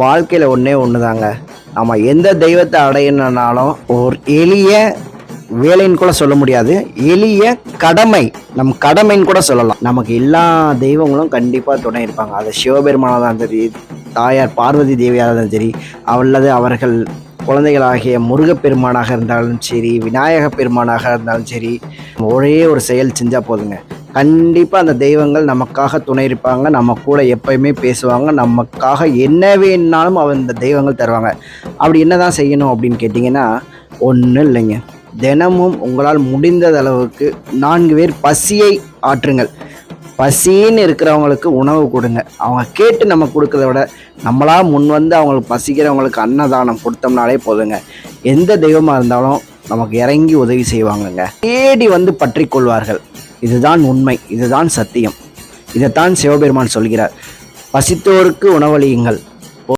வாழ்க்கையில் ஒன்றே ஒன்று தாங்க. நம்ம எந்த தெய்வத்தை அடையணுனாலும் ஒரு எளிய வேலைன்னு கூட சொல்ல முடியாது, எளிய கடமை, நம் கடமைன்னு கூட சொல்லலாம். நமக்கு எல்லா தெய்வங்களும் கண்டிப்பாக துணை இருப்பாங்க. அது சிவபெருமானாக தான் சரி, தாயார் பார்வதி தேவியாக இருந்தாலும் சரி, அல்லது அவர்கள் குழந்தைகளாகிய முருகப்பெருமானாக இருந்தாலும் சரி, விநாயக பெருமானாக இருந்தாலும் சரி, ஒரே ஒரு செயல் செஞ்சால் போதுங்க. கண்டிப்பாக அந்த தெய்வங்கள் நமக்காக துணை இருப்பாங்க, நம்ம கூட எப்பயுமே பேசுவாங்க, நமக்காக என்ன வேணுனாலும் அந்த தெய்வங்கள் தருவாங்க. அப்படி என்ன தான் செய்யணும் அப்படின்னு கேட்டிங்கன்னா, ஒன்றும் இல்லைங்க. தினமும் உங்களால் முடிந்தது அளவுக்கு 4 பேர் பசியை ஆற்றுங்கள். பசின்னு இருக்கிறவங்களுக்கு உணவு கொடுங்க. அவங்க கேட்டு நம்ம கொடுக்கறத விட நம்மளா முன் வந்து அவங்களுக்கு பசிக்கிறவங்களுக்கு அன்னதானம் கொடுத்தோம்னாலே போதுங்க. எந்த தெய்வமாக இருந்தாலும் நமக்கு இறங்கி உதவி செய்வாங்கங்க. தேடி வந்து பற்றி கொள்வார்கள். இதுதான் உண்மை, இதுதான் சத்தியம். இதைத்தான் சிவபெருமான் சொல்கிறார். பசித்தோருக்கு உணவளியுங்கள்,